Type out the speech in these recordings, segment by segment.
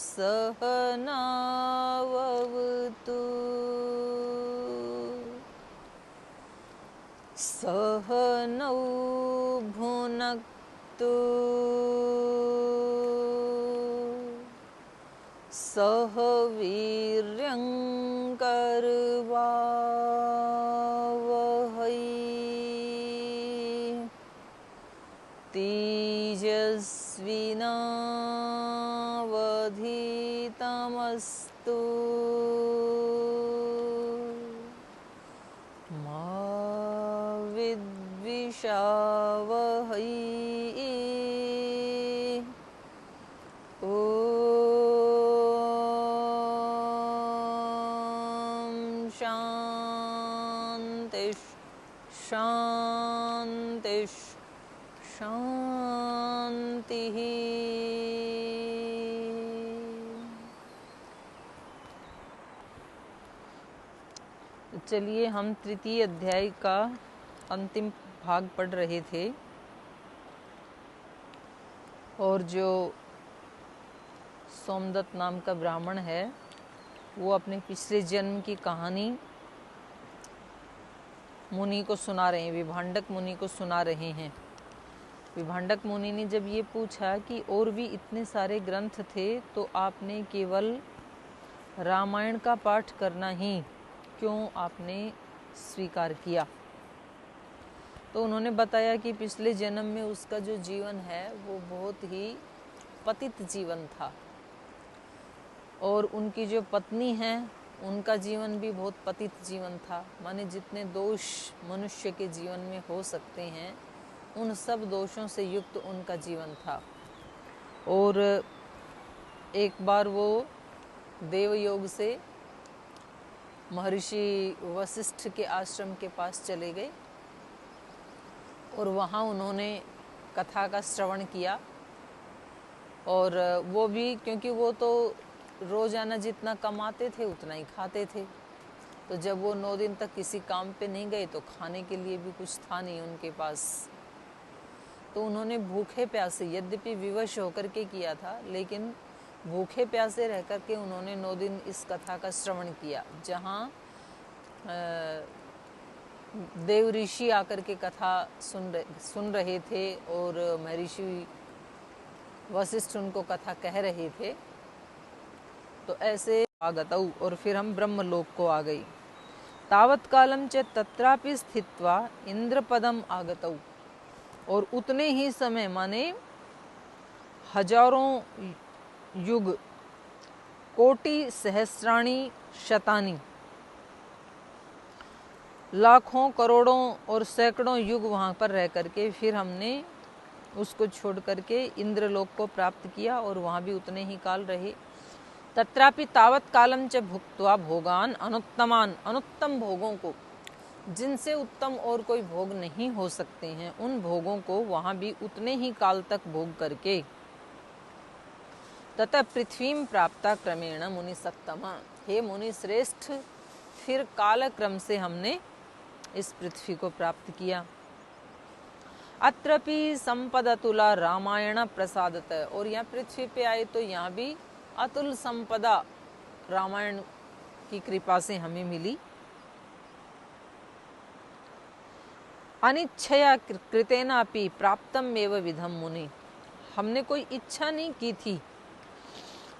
सहनावतु सहनौ भुनक्तु सह वीर्यङ्करवावहै तेजस्विनावधीतमस्तु मा विद्विषावहै शांति शांति शांति। चलिए हम तृतीय अध्याय का अंतिम भाग पढ़ रहे थे और जो सोमदत्त नाम का ब्राह्मण है वो अपने पिछले जन्म की कहानी मुनि को सुना रहे हैं, विभांडक मुनि को सुना रहे हैं। विभांडक मुनि ने जब ये पूछा कि और भी इतने सारे ग्रंथ थे तो आपने केवल रामायण का पाठ करना ही क्यों आपने स्वीकार किया, तो उन्होंने बताया कि पिछले जन्म में उसका जो जीवन है वो बहुत ही पतित जीवन था और उनकी जो पत्नी है उनका जीवन भी बहुत पतित जीवन था। माने जितने दोष मनुष्य के जीवन में हो सकते हैं उन सब दोषों से युक्त उनका जीवन था। और एक बार वो देवयोग से महर्षि वशिष्ठ के आश्रम के पास चले गए और वहाँ उन्होंने कथा का श्रवण किया। और वो भी क्योंकि वो तो रोजाना जितना कमाते थे उतना ही खाते थे, तो जब वो 9 दिन तक किसी काम पे नहीं गए तो खाने के लिए भी कुछ था नहीं उनके पास। तो उन्होंने भूखे प्यासे, यद्यपि विवश होकर के किया था, लेकिन भूखे प्यासे रह कर के उन्होंने 9 दिन इस कथा का श्रवण किया, जहाँ देव ऋषि आकर के कथा सुन रहे थे और महर्षि वशिष्ठ उनको कथा कह रहे थे। तो ऐसे आगतौ, और फिर हम ब्रह्मलोक को आ गई। तावत कालम च तत्रापि स्थित्वा इंद्रपदम आगतौ, और उतने ही समय माने हजारों युग, कोटि सहस्राणी शतानी, लाखों करोड़ों और सैकड़ों युग वहाँ पर रह करके फिर हमने उसको छोड़ करके इंद्रलोक को प्राप्त किया और वहाँ भी उतने ही काल रहे। तत्रापि तावत कालम च भुक्त्वा भोगान अनुत्तमान, अनुत्तम भोगों को, जिनसे उत्तम और कोई भोग नहीं हो सकते हैं, उन भोगों को वहाँ भी उतने ही काल तक भोग करके ततः पृथ्वीं प्राप्ता क्रमेण मुनि सत्तमा, हे मुनि श्रेष्ठ, फिर काल क्रम से हमने इस पृथ्वी को प्राप्त किया। अत्रपि संपदतुला रामायण प्रसादत, और यहाँ पृथ्वी पे आए तो यहाँ भी अतुल संपदा रामायण की कृपा से हमें मिली। अनिच्छया कृतेनापि प्राप्तम एव विधम मुनि, हमने कोई इच्छा नहीं की थी,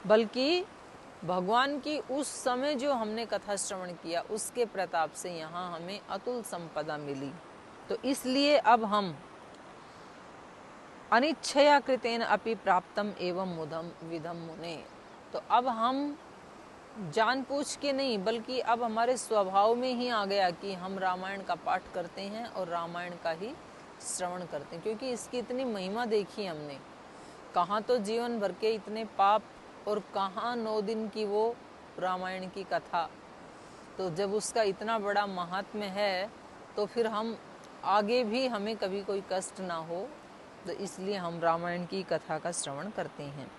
बल्कि भगवान की उस समय जो हमने कथा श्रवण किया उसके प्रताप से यहाँ हमें अतुल संपदा मिली। तो इसलिए अब हम अनिच्छया कृतेन अपि प्राप्तम एवं मुदम विधम मुने, तो अब हम जानबूझ के नहीं बल्कि अब हमारे स्वभाव में ही आ गया कि हम रामायण का पाठ करते हैं और रामायण का ही श्रवण करते हैं, क्योंकि इसकी इतनी महिमा देखी हमने। कहाँ तो जीवन भर के इतने पाप और कहाँ 9 दिन की वो रामायण की कथा। तो जब उसका इतना बड़ा महात्म्य है तो फिर हम आगे भी हमें कभी कोई कष्ट ना हो, तो इसलिए हम रामायण की कथा का श्रवण करते हैं।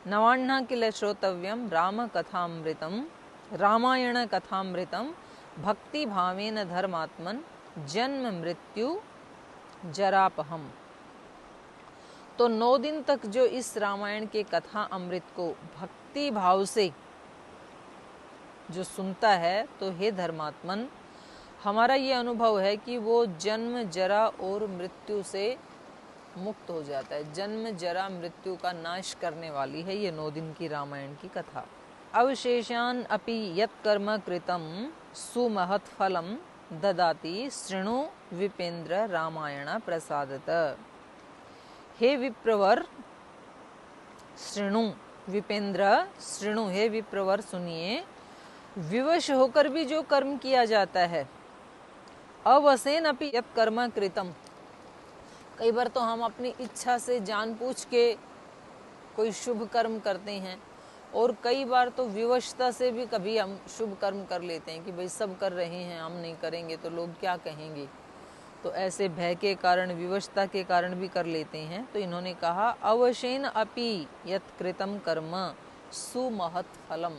नवान्ना किल श्रोतव्यम राम कथामृतम, रामायण कथामृतम भक्ति भावेन धर्मात्मन जन्म मृत्यु जरापहम। तो 9 दिन तक जो इस रामायण के कथा अमृत को भक्ति भाव से जो सुनता है, तो हे धर्मात्मन, हमारा ये अनुभव है कि वो जन्म जरा और मृत्यु से मुक्त हो जाता है। जन्म जरा मृत्यु का नाश करने वाली है ये 9 दिन की रामायण की कथा। अवशेषान अपि यत् कर्म कृतं सुमहत् फलम ददाति शृणु विपेन्द्र रामायण प्रसादत। हे विप्रवर शृणु, विपेन्द्र शृणु, हे विप्रवर सुनिए, विवश होकर भी जो कर्म किया जाता है, अवसेन अपि यत् कर्म कृतम, कई बार तो हम अपनी इच्छा से जानबूझ के कोई शुभ कर्म करते हैं, और कई बार तो विवशता से भी कभी हम शुभ कर्म कर लेते हैं कि भाई सब कर रहे हैं, हम नहीं करेंगे तो लोग क्या कहेंगे, तो ऐसे भय के कारण, विवशता के कारण भी कर लेते हैं। तो इन्होंने कहा अवशेन अपि यत् कृतम कर्म सुमहत् फलम,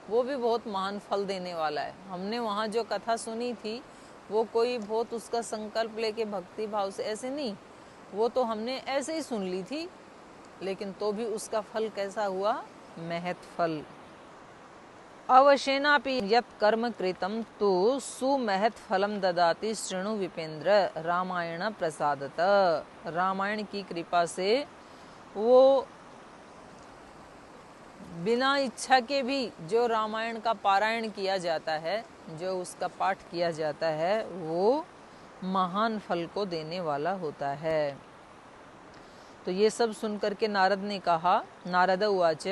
वो भी बहुत महान फल देने वाला है। हमने वहाँ जो कथा सुनी थी वो कोई बहुत उसका संकल्प लेके भक्ति भाव से ऐसे नहीं, वो तो हमने ऐसे ही सुन ली थी, लेकिन तो भी उसका फल कैसा हुआ, महत् फल। अवशेनापि यत् कर्म कृतं तो सुमहत् फलम ददाति शृणु विपेन्द्र रामायण प्रसादत। रामायण की कृपा से वो बिना इच्छा के भी जो रामायण का पारायण किया जाता है, जो उसका पाठ किया जाता है, वो महान फल को देने वाला होता है। तो ये सब सुनकर के नारद ने कहा, नारद उवाच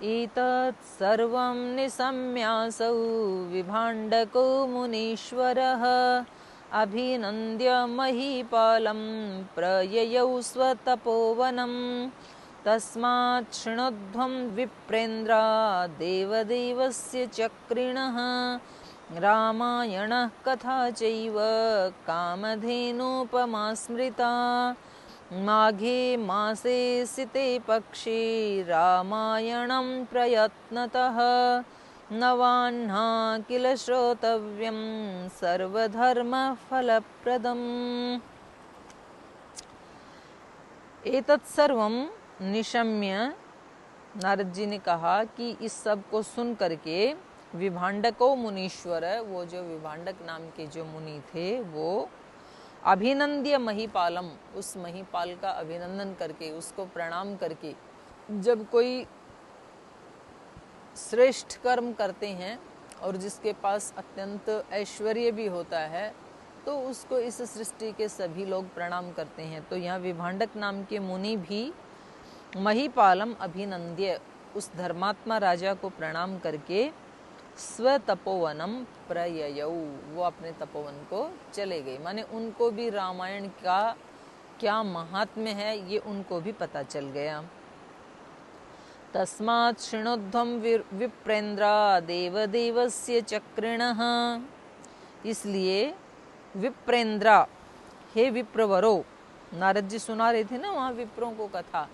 एतत् सर्वं निशम्यासौ विभाण्डको मुनीश्वरः अभिनन्द्य महीपालं प्रययौ स्वतपोवनं तस्मात् शृणुध्वं विप्रेन्द्र देवदेवस्य चक्रिणः रामायणः कथा चैव कामधेनुपमा स्मृता माघे मासे सिते पक्षे रामायणं प्रयत्नतः नवाह्ना किल श्रोतव्यं सर्वधर्मफलप्रदम्। एतत् सर्वं निशम्य, नारद जी ने कहा कि इस सब को सुन करके विभाण्डको मुनीश्वर, वो जो विभाण्डक नाम के जो मुनि थे, वो अभिनंद्य महीपालम, उस महीपाल का अभिनंदन करके, उसको प्रणाम करके, जब कोई श्रेष्ठ कर्म करते हैं और जिसके पास अत्यंत ऐश्वर्य भी होता है, तो उसको इस सृष्टि के सभी लोग प्रणाम करते हैं। तो यहाँ विभाण्डक नाम के मुनि भी महीपालम अभिनंद्य, उस धर्मात्मा राजा को प्रणाम करके स्वतपोवनम प्रययौ, वो अपने तपोवन को चले गए। माने उनको भी रामायण का क्या महात्म्य है ये उनको भी पता चल गया। तस्मात् शृणुध्वं विप्रेन्द्र देवदेवस्य चक्रिणः, इसलिए विप्रेन्द्र, हे विप्रवरो, नारद जी सुना रहे थे ना वहाँ विप्रों को कथा,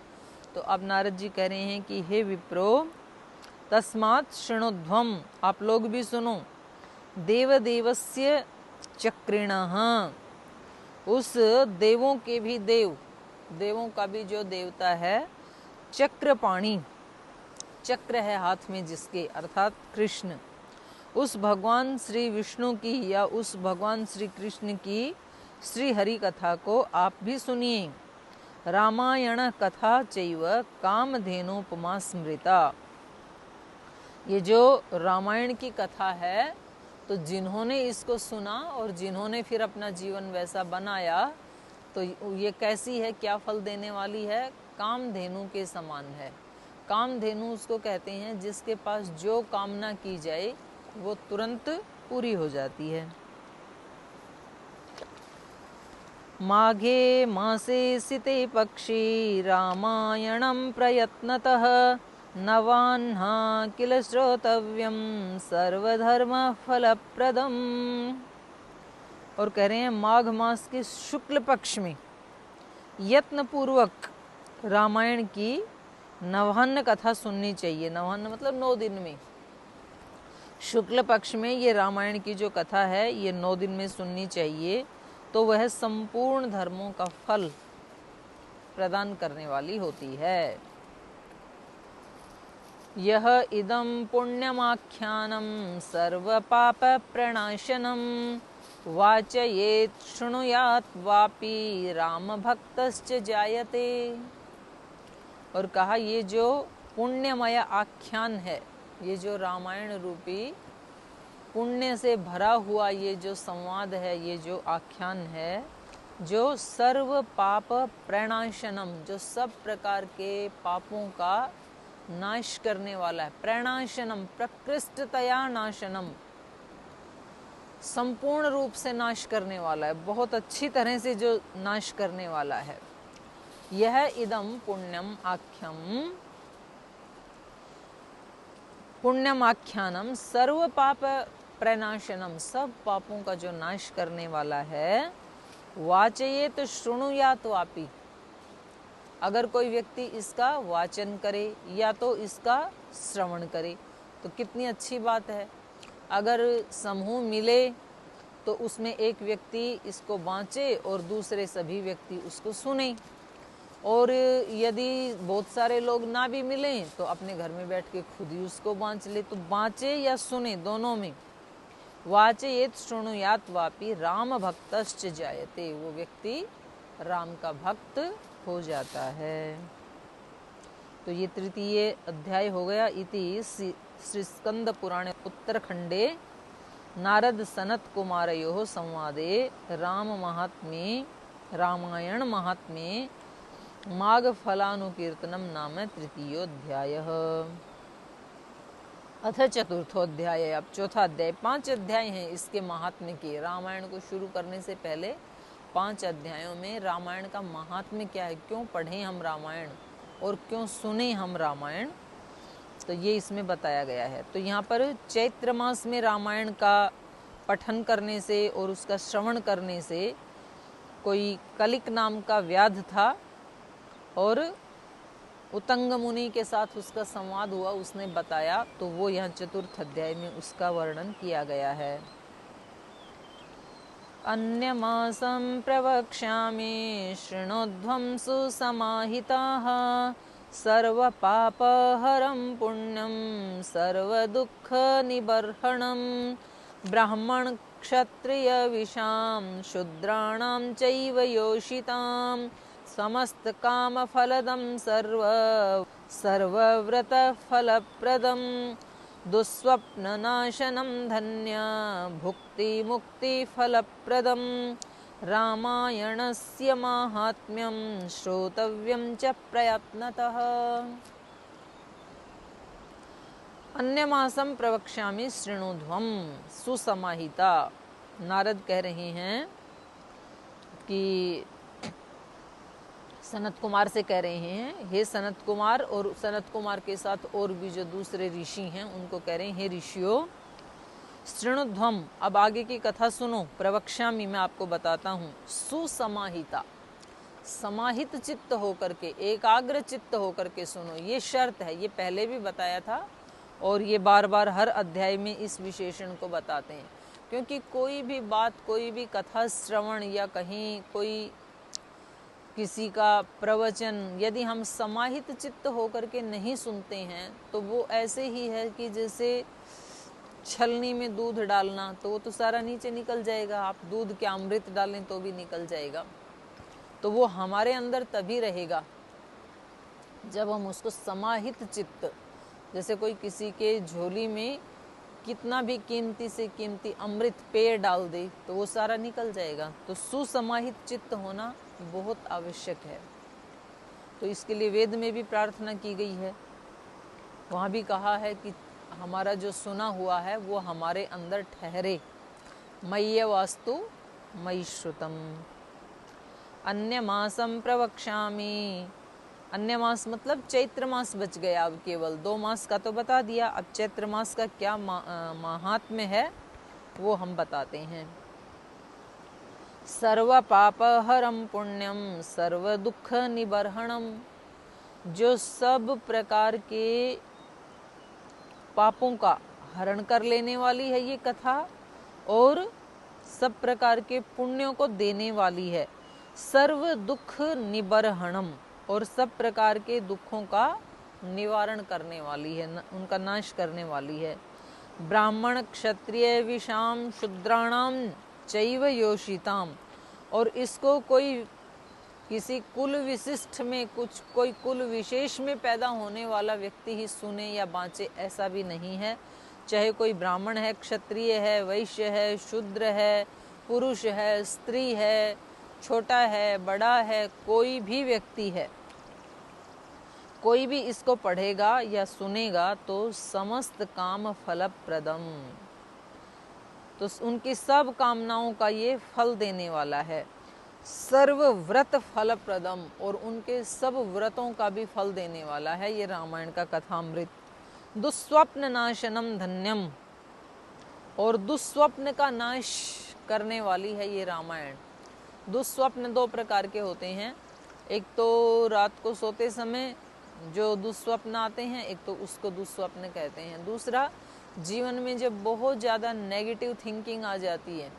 तो अब नारद जी कह रहे हैं कि हे विप्रो, तस्मात् शृणुध्वम, आप लोग भी सुनो, देवदेवस्य चक्रिणः, उस देवों के भी देव, देवों का भी जो देवता है चक्रपाणी, चक्र है हाथ में जिसके, अर्थात कृष्ण, उस भगवान श्री विष्णु की या उस भगवान श्री कृष्ण की श्री हरि कथा को आप भी सुनिए। रामायण कथा चैव कामधेनुपमा स्मृता, ये जो रामायण की कथा है, तो जिन्होंने इसको सुना और जिन्होंने फिर अपना जीवन वैसा बनाया, तो ये कैसी है, क्या फल देने वाली है, कामधेनु के समान है। कामधेनु उसको कहते हैं जिसके पास जो कामना की जाए वो तुरंत पूरी हो जाती है। माघे मासे सिते पक्षी रामायणं प्रयत्नतः नवाह्ना किल श्रोतव्यं सर्वधर्म फलप्रदम। और कह रहे हैं माघ मास के शुक्ल पक्ष में यत्न पूर्वक रामायण की नवान्न कथा सुननी चाहिए। नवान्न मतलब 9 दिन में, शुक्ल पक्ष में ये रामायण की जो कथा है ये 9 दिन में सुननी चाहिए। तो वह संपूर्ण धर्मों का फल प्रदान करने वाली होती है। यह इदं पुण्यमाख्यानं सर्वपाप प्रणाशनं वाचयेत् शृणुयात् वापि राम भक्तश्च जायते। और कहा ये जो पुण्यमय आख्यान है, ये जो रामायण रूपी पुण्य से भरा हुआ ये जो संवाद है, ये जो आख्यान है, जो सर्व पाप प्रणाशनम, जो सब प्रकार के पापों का नाश करने वाला है। प्रणाशनम प्रकृष्टतया नाशनम, संपूर्ण रूप से नाश करने वाला है, बहुत अच्छी तरह से जो नाश करने वाला है। यह इदम पुण्यम आख्यम, पुण्यम आख्यानम सर्व पाप प्रणाशनम, सब पापों का जो नाश करने वाला है। वाचयेत शृणुयात वापि, अगर कोई व्यक्ति इसका वाचन करे या तो इसका श्रवण करे तो कितनी अच्छी बात है। अगर समूह मिले तो उसमें एक व्यक्ति इसको बाँचे और दूसरे सभी व्यक्ति उसको सुने, और यदि बहुत सारे लोग ना भी मिलें तो अपने घर में बैठ के खुद ही उसको बाँच ले। तो बाँचे या सुने दोनों में। वाचयेत शृणुयात वापि राम भक्तश्च जायते, वो व्यक्ति राम का भक्त हो जाता है। तो ये तृतीय अध्याय हो गया। इति श्री स्कंद पुराणे उत्तरखंडे नारद सनत कुमारयोः संवादे राम महात्म्ये रामायण महात्म्ये माघ फलानुकीर्तनम नाम तृतीयोऽध्यायः। अथ चतुर्थोऽध्याय, अब चौथा अध्याय। 5 अध्याय हैं इसके महात्म्य के। रामायण को शुरू करने से पहले 5 अध्यायों में रामायण का महात्म्य क्या है, क्यों पढ़ें हम रामायण और क्यों सुने हम रामायण, तो ये इसमें बताया गया है। तो यहाँ पर चैत्र मास में रामायण का पठन करने से और उसका श्रवण करने से कोई कलिक नाम का व्याध था और उत्तंग मुनि के साथ उसका संवाद हुआ, उसने बताया, तो वो यहाँ चतुर्थ अध्याय में उसका वर्णन किया गया है। अन्यमासं प्रवक्ष्यामि शृणोध्वं सुसमाहिताः सर्वपापहरं पुण्यं सर्वदुःखनिबर्हणं ब्राह्मण क्षत्रिय विशां शूद्राणां चैव योषितां समस्त काम फलदं सर्वव्रत फलप्रदं दुःस्वप्ननाशनं धन्य भुक्ति मुक्ति फलप्रदं रामायणस्य माहात्म्यं श्रोतव्यं च प्रयत्नतः। अन्यमासं प्रवक्ष्यामि शृणुध्वं सुसमाहिता। नारद कह रहे हैं कि सनत कुमार से कह रहे हैं, हे सनत कुमार, और सनत कुमार के साथ और भी जो दूसरे ऋषि हैं उनको कह रहे हैं, हे ऋषियों शृणुध्वम, अब आगे की कथा सुनो। प्रवक्ष्यामि, मैं आपको बताता हूँ। सुसमाहिता, समाहित चित्त होकर के, एकाग्र चित्त होकर के सुनो। ये शर्त है, ये पहले भी बताया था और ये बार बार हर अध्याय में इस विशेषण को बताते हैं। क्योंकि कोई भी बात, कोई भी कथा श्रवण या कहीं कोई किसी का प्रवचन यदि हम समाहित चित्त होकर के नहीं सुनते हैं तो वो ऐसे ही है कि जैसे छलनी में दूध डालना, तो वो तो सारा नीचे निकल जाएगा। आप दूध के अमृत डालें तो भी निकल जाएगा। तो वो हमारे अंदर तभी रहेगा जब हम उसको समाहित चित्त, जैसे कोई किसी के झोली में कितना भी कीमती से कीमती अमृत पेय डाल दे तो वो सारा निकल जाएगा। तो सुसमाहित चित्त होना बहुत आवश्यक है। तो इसके लिए वेद में भी प्रार्थना की गई है। वहाँ भी कहा है कि हमारा जो सुना हुआ है वो हमारे अंदर ठहरे। मय्य वास्तु मयि श्रुतम। अन्य मासम प्रवक्ष्यामि, अन्य मास मतलब चैत्र मास बच गया। अब केवल 2 मास का तो बता दिया, अब चैत्र मास का क्या महात्म्य है वो हम बताते हैं। सर्व पापहरम पुण्यम सर्व दुख निबर्हणम, जो सब प्रकार के पापों का हरण कर लेने वाली है ये कथा और सब प्रकार के पुण्यों को देने वाली है। सर्व दुख निबरहणम, और सब प्रकार के दुखों का निवारण करने वाली है, उनका नाश करने वाली है। ब्राह्मण क्षत्रिय विषाम शूद्राणाम चैव योषिताम, और इसको कोई किसी कुल विशिष्ट में, कुछ कोई कुल विशेष में पैदा होने वाला व्यक्ति ही सुने या बाँचे, ऐसा भी नहीं है। चाहे कोई ब्राह्मण है, क्षत्रिय है, वैश्य है, शूद्र है, पुरुष है, स्त्री है, छोटा है, बड़ा है, कोई भी व्यक्ति है, कोई भी इसको पढ़ेगा या सुनेगा तो समस्त काम फलप्रदम, तो उनकी सब कामनाओं का ये फल देने वाला है। सर्व व्रत फलप्रदम, और उनके सब व्रतों का भी फल देने वाला है ये रामायण का कथामृत। दुस्वप्न नाशनम धन्यम, और दुस्वप्न का नाश करने वाली है ये रामायण। दुस्वप्न दो प्रकार के होते हैं, एक तो रात को सोते समय जो दुस्वप्न आते हैं, एक तो उसको दुस्वप्न कहते हैं। दूसरा, जीवन में जब बहुत ज़्यादा नेगेटिव थिंकिंग आ जाती है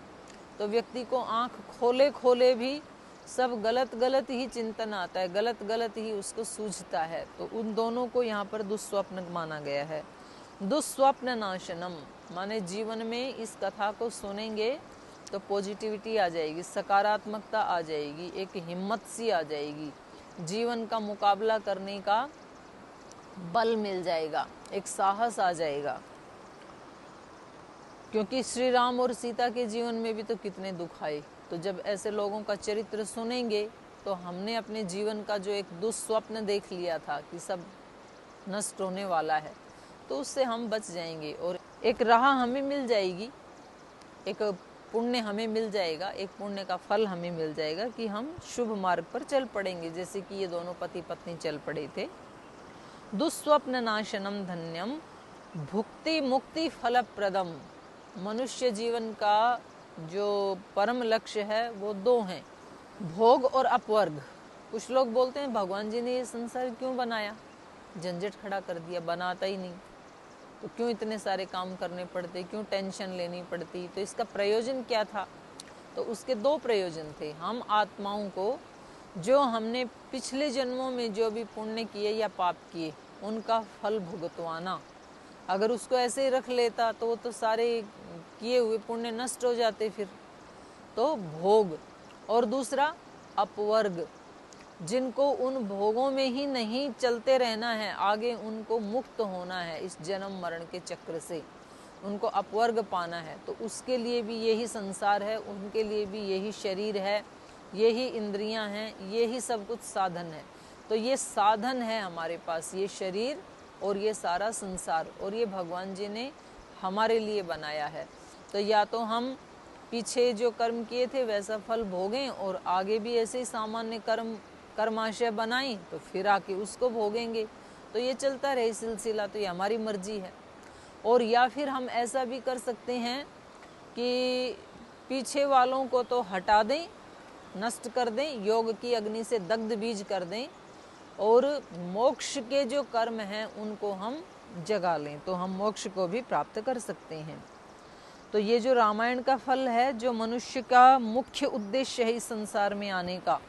तो व्यक्ति को आंख खोले खोले भी सब गलत गलत ही चिंतन आता है, गलत गलत ही उसको सूझता है, तो उन दोनों को यहाँ पर दुस्वप्न माना गया है। दुस्वप्न नाशनम माने जीवन में इस कथा को सुनेंगे तो पॉजिटिविटी आ जाएगी, सकारात्मकता आ जाएगी, एक हिम्मत सी आ जाएगी, जीवन का मुकाबला करने का बल मिल जाएगा, एक साहस आ जाएगा। क्योंकि श्री राम और सीता के जीवन में भी तो कितने दुख आए, तो जब ऐसे लोगों का चरित्र सुनेंगे तो हमने अपने जीवन का जो एक दुस्वप्न देख लिया था कि सब नष्ट होने वाला है, तो उससे हम बच जाएंगे और एक राह हमें मिल जाएगी, एक पुण्य हमें मिल जाएगा, एक पुण्य का फल हमें मिल जाएगा कि हम शुभ मार्ग पर चल पड़ेंगे, जैसे कि ये दोनों पति पत्नी चल पड़े थे। दुस्वप्न नाशनम धन्यम भुक्ति मुक्ति फलप्रदम, मनुष्य जीवन का जो परम लक्ष्य है वो दो हैं, भोग और अपवर्ग। कुछ लोग बोलते हैं भगवान जी ने ये संसार क्यों बनाया, झंझट खड़ा कर दिया, बनाता ही नहीं तो क्यों इतने सारे काम करने पड़ते, क्यों टेंशन लेनी पड़ती, तो इसका प्रयोजन क्या था। तो उसके दो प्रयोजन थे, हम आत्माओं को जो हमने पिछले जन्मों में जो भी पुण्य किए या पाप किए उनका फल भुगतवाना। अगर उसको ऐसे ही रख लेता तो वो तो सारे किए हुए पुण्य नष्ट हो जाते फिर, तो भोग। और दूसरा अपवर्ग, जिनको उन भोगों में ही नहीं चलते रहना है, आगे उनको मुक्त होना है इस जन्म मरण के चक्र से, उनको अपवर्ग पाना है, तो उसके लिए भी यही संसार है, उनके लिए भी यही शरीर है, यही इंद्रियां हैं, यही सब कुछ साधन है। तो ये साधन है हमारे पास, ये शरीर और ये सारा संसार, और ये भगवान जी ने हमारे लिए बनाया है। तो या तो हम पीछे जो कर्म किए थे वैसा फल भोगें और आगे भी ऐसे ही सामान्य कर्माशय बनाएं तो फिर आके उसको भोगेंगे, तो ये चलता रहे सिलसिला, तो ये हमारी मर्जी है। और या फिर हम ऐसा भी कर सकते हैं कि पीछे वालों को तो हटा दें, नष्ट कर दें, योग की अग्नि से दग्ध बीज कर दें, और मोक्ष के जो कर्म हैं उनको हम जगा लें, तो हम मोक्ष को भी प्राप्त कर सकते हैं। तो ये जो रामायण का फल है, जो मनुष्य का मुख्य उद्देश्य है इस संसार में आने का,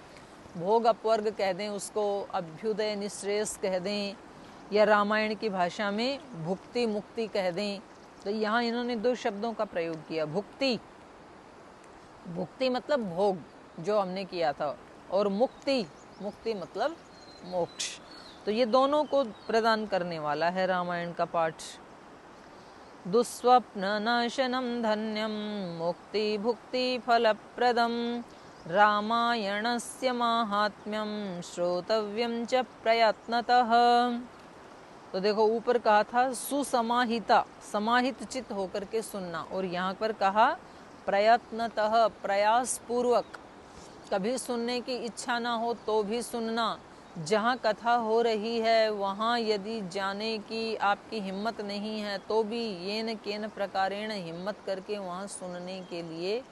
भोग अपवर्ग कह दें उसको, अभ्युदय निश्रेयस कह दें, या रामायण की भाषा में भुक्ति मुक्ति कह दें, तो यहाँ इन्होंने दो शब्दों का प्रयोग किया, भुक्ति, भुक्ति मतलब भोग जो हमने किया था, और मुक्ति, मुक्ति मतलब मोक्ष। तो ये दोनों को प्रदान करने वाला है रामायण का पाठ। दुस्वप्न नाशनम धन्यम मुक्ति भुक्ति फलप्रदम रामायणस्य माहात्म्यम श्रोतव्यम च प्रयत्नतः। तो देखो ऊपर कहा था सुसमाहिता, समाहित चित्त होकर के सुनना, और यहाँ पर कहा प्रयत्नतः, प्रयास पूर्वक, कभी सुनने की इच्छा ना हो तो भी सुनना, जहाँ कथा हो रही है वहाँ यदि जाने की आपकी हिम्मत नहीं है तो भी येन केन प्रकारेण हिम्मत करके वहाँ सुनने के लिए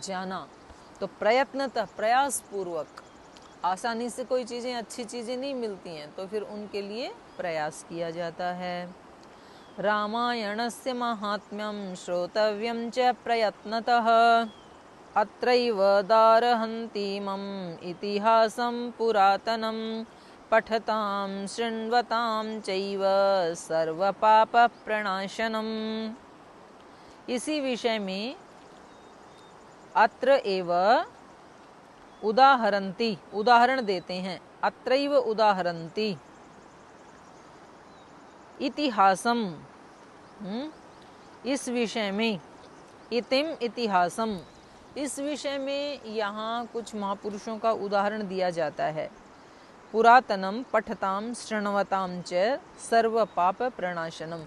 जाना। तो प्रयत्नतः, प्रयास पूर्वक, आसानी से कोई चीज़ें, अच्छी चीज़ें नहीं मिलती हैं, तो फिर उनके लिए प्रयास किया जाता है। रामायणस्य माहात्म्यम श्रोतव्यम च प्रयत्नतः। अत्रैव दारहन्तीमम् इतिहासं पुरातनं पठतां शृण्वतां चैव सर्वपापप्रणाशनम्। इसी विषय में अत्र एव उदाहरन्ति, उदाहरण देते हैं। अत्रैव उदाहरन्ति इतिहासम, इस विषय में, इतिम इतिहासम, इस विषय में यहाँ कुछ महापुरुषों का उदाहरण दिया जाता है। पुरातनम पठताम शृण्वताम च सर्व पाप प्रणाशनम।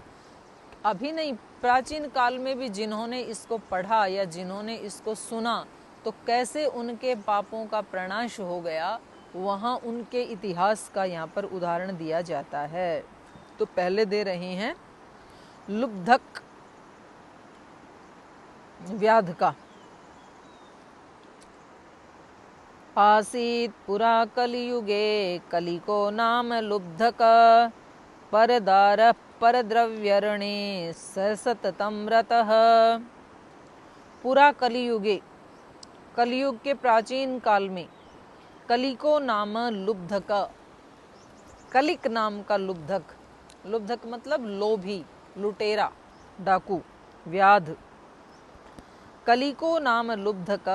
अभी नहीं, प्राचीन काल में भी जिन्होंने इसको पढ़ा या जिन्होंने इसको सुना तो कैसे उनके पापों का प्रणाश हो गया, वहाँ उनके इतिहास का यहाँ पर उदाहरण दिया जाता है। तो पहले दे रहे हैं लुब्धक व्याध का। आसीत् पुरा कलियुगे कलिको नाम लुब्धक परदारः परद्रव्यरणे सततं रतः। पुरा कलियुगे, कलियुग के प्राचीन काल में, कलिको नाम लुब्धक, कलिक नाम का लुब्धक, लुब्धक मतलब लोभी, लुटेरा, डाकू, व्याध। कलिको नाम लुब्धक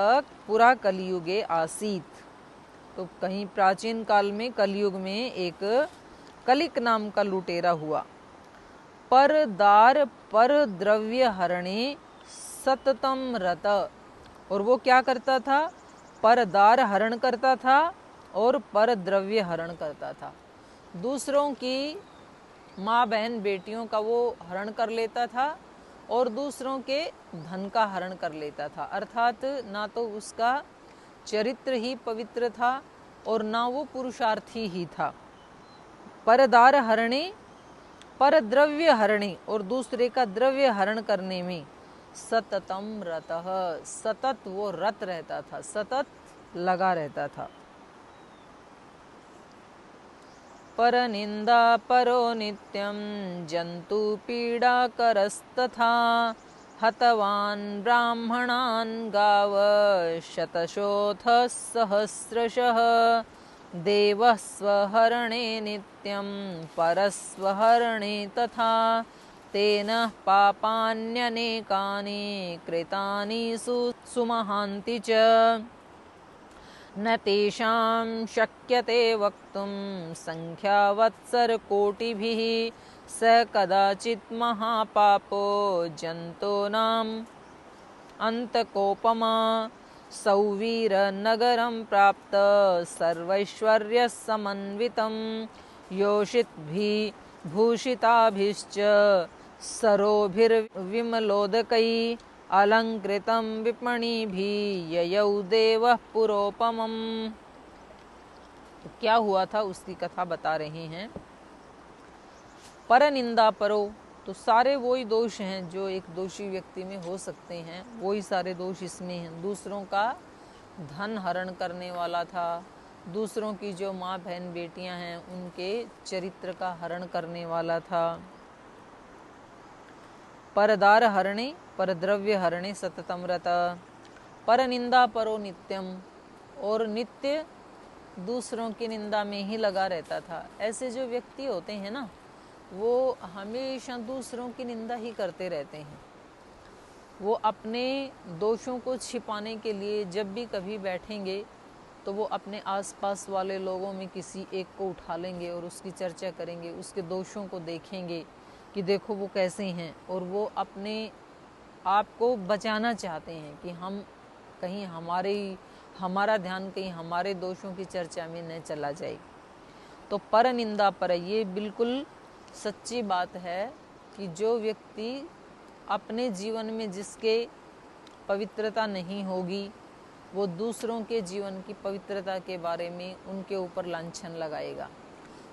पुरा कलियुगे आसीत। तो कहीं प्राचीन काल में कलियुग में एक कलिक नाम का लुटेरा हुआ। परदार पर द्रव्य हरणे सततम रत, और वो क्या करता था? परदार हरण करता था और पर द्रव्य हरण करता था। दूसरों की माँ बहन बेटियों का वो हरण कर लेता था और दूसरों के धन का हरण कर लेता था। अर्थात ना तो उसका चरित्र ही पवित्र था और ना वो पुरुषार्थी ही था। परदार हरणे, पर द्रव्य हरणे, और दूसरे का द्रव्य हरण करने में सततम रतः, सतत वो रत रहता था, सतत लगा रहता था। पर निंदा परो नित्यं जंतु पीड़ा करस्तथा हतवान ब्राह्मणान् गाव शतशोथ सहस्रशः देवः स्वहरणे नित्यं परस्वहरणे तथा तेन पापान्यनेकानि कृतानि सुमहान्ति च न तेषां शक्यते वक्तुं संख्यावत्सरकोटिभिः स कदाचित् महापापो जन्तूनाम् अन्तकोपमा सौवीरनगरं प्राप्त सर्वैश्वर्यसमन्वितं योषितभिः भूषिताभिश्च सरोभिर्विमलोदकैः अलंकृतं विपणिभिः ययौ देवः पुरोपमम्। क्या हुआ था उसकी कथा बता रहे हैं। पर निंदा परो, तो सारे वही दोष हैं जो एक दोषी व्यक्ति में हो सकते हैं, वही सारे दोष इसमें हैं। दूसरों का धन हरण करने वाला था, दूसरों की जो माँ बहन बेटियां हैं उनके चरित्र का हरण करने वाला था। परदार हरणे पर द्रव्य हरणे सततम रत, पर निंदा परो नित्यम, और नित्य दूसरों की निंदा में ही लगा रहता था। ऐसे जो व्यक्ति होते हैं ना, वो हमेशा दूसरों की निंदा ही करते रहते हैं। वो अपने दोषों को छिपाने के लिए जब भी कभी बैठेंगे तो वो अपने आसपास वाले लोगों में किसी एक को उठा लेंगे और उसकी चर्चा करेंगे, उसके दोषों को देखेंगे कि देखो वो कैसे हैं, और वो अपने आप को बचाना चाहते हैं कि हम कहीं हमारा ध्यान कहीं हमारे दोषों की चर्चा में न चला जाए। तो पर निंदा पर, ये बिल्कुल सच्ची बात है कि जो व्यक्ति अपने जीवन में जिसके पवित्रता नहीं होगी, वो दूसरों के जीवन की पवित्रता के बारे में उनके ऊपर लांछन लगाएगा।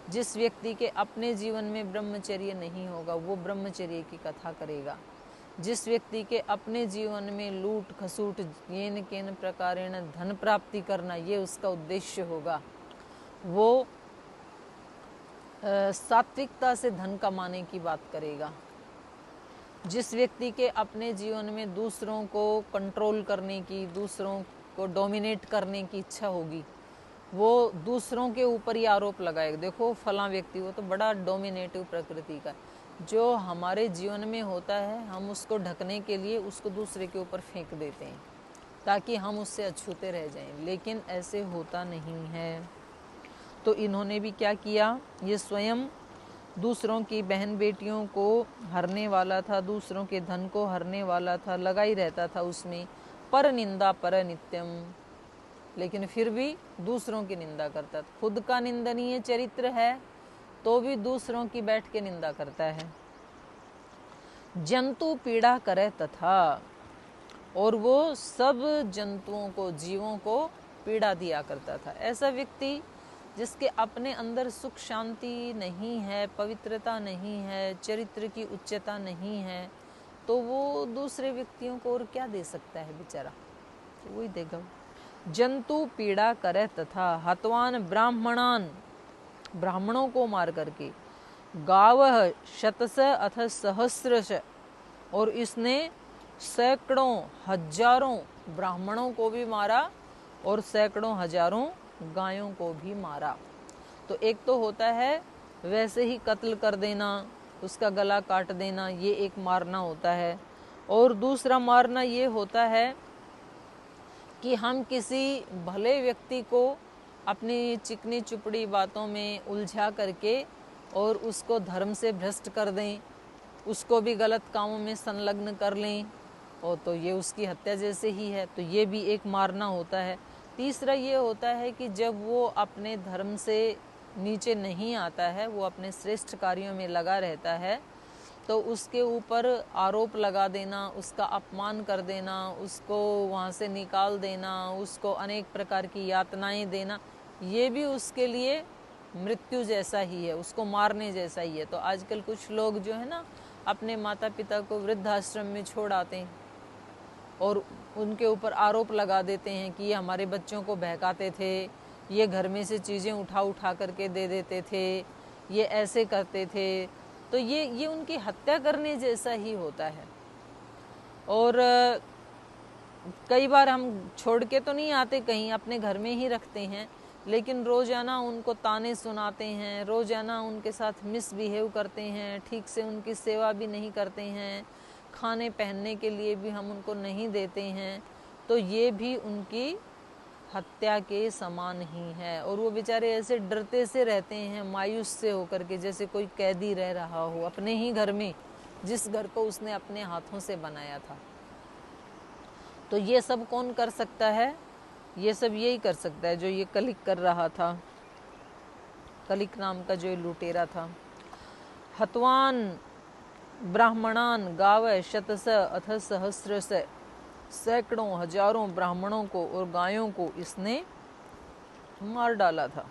जिस व्यक्ति के अपने जीवन में ब्रह्मचर्य नहीं होगा, वो ब्रह्मचर्य की कथा करेगा। जिस व्यक्ति के अपने जीवन में लूट खसूट येन केन प्रकारेण धन प्राप्ति करना ये उसका उद्देश्य होगा, वो सात्विकता से धन कमाने की बात करेगा। जिस व्यक्ति के अपने जीवन में दूसरों को कंट्रोल करने की, दूसरों को डोमिनेट करने की इच्छा होगी, वो दूसरों के ऊपर ही आरोप लगाएगा। देखो फला व्यक्ति वो तो बड़ा डोमिनेटिव प्रकृति का, जो हमारे जीवन में होता है हम उसको ढकने के लिए उसको दूसरे के ऊपर फेंक देते हैं ताकि हम उससे अछूते रह जाएं, लेकिन ऐसे होता नहीं है। तो इन्होंने भी क्या किया, ये स्वयं दूसरों की बहन बेटियों को हरने वाला था, दूसरों के धन को हरने वाला था, लगा ही रहता था उसमें, पर निंदा पर नित्यम, लेकिन फिर भी दूसरों की निंदा करता था। खुद का निंदनीय चरित्र है तो भी दूसरों की बैठ के निंदा करता है। जंतु पीड़ा करे तथा, और वो सब जंतुओं को, जीवों को पीड़ा दिया करता था। ऐसा व्यक्ति जिसके अपने अंदर सुख शांति नहीं है, पवित्रता नहीं है, चरित्र की उच्चता नहीं है, तो वो दूसरे व्यक्तियों को और क्या दे सकता है बेचारा, तो वही देगा। जंतु पीड़ा करे तथा हतवान ब्राह्मणान, ब्राह्मणों को मार करके, गावह शतस अथ सहस्रश, और इसने सैकड़ों हजारों ब्राह्मणों को भी मारा और सैकड़ों हजारों गायों को भी मारा। तो एक तो होता है वैसे ही कत्ल कर देना, उसका गला काट देना, ये एक मारना होता है। और दूसरा मारना ये होता है कि हम किसी भले व्यक्ति को अपनी चिकनी चुपड़ी बातों में उलझा करके और उसको धर्म से भ्रष्ट कर दें, उसको भी गलत कामों में संलग्न कर लें, और तो ये उसकी हत्या जैसे ही है। तो ये भी एक मारना होता है। तीसरा ये होता है कि जब वो अपने धर्म से नीचे नहीं आता है, वो अपने श्रेष्ठ कार्यों में लगा रहता है, तो उसके ऊपर आरोप लगा देना, उसका अपमान कर देना, उसको वहाँ से निकाल देना, उसको अनेक प्रकार की यातनाएं देना, ये भी उसके लिए मृत्यु जैसा ही है, उसको मारने जैसा ही है। तो आजकल कुछ लोग जो है ना अपने माता पिता को वृद्धाश्रम में छोड़ आते हैं और उनके ऊपर आरोप लगा देते हैं कि ये हमारे बच्चों को बहकाते थे, ये घर में से चीज़ें उठा उठा करके दे देते थे, ये ऐसे करते थे। तो ये उनकी हत्या करने जैसा ही होता है। और कई बार हम छोड़ के तो नहीं आते कहीं, अपने घर में ही रखते हैं, लेकिन रोज़ाना उनको ताने सुनाते हैं, रोज़ाना उनके साथ मिसबिहेव करते हैं, ठीक से उनकी सेवा भी नहीं करते हैं, खाने पहनने के लिए भी हम उनको नहीं देते हैं। तो ये भी उनकी हत्या के समान ही है। और वो बेचारे ऐसे डरते से रहते हैं, मायूस से होकर के, जैसे कोई कैदी रह रहा हो अपने ही घर में, जिस घर को उसने अपने हाथों से बनाया था। तो ये सब कौन कर सकता है? ये सब यही कर सकता है जो ये कलिक कर रहा था, कलिक नाम का जो लुटेरा था। हतवान ब्राह्मणान गावय शतस अथ सहस्रश, सैकड़ों हजारों ब्राह्मणों को और गायों को इसने मार डाला था।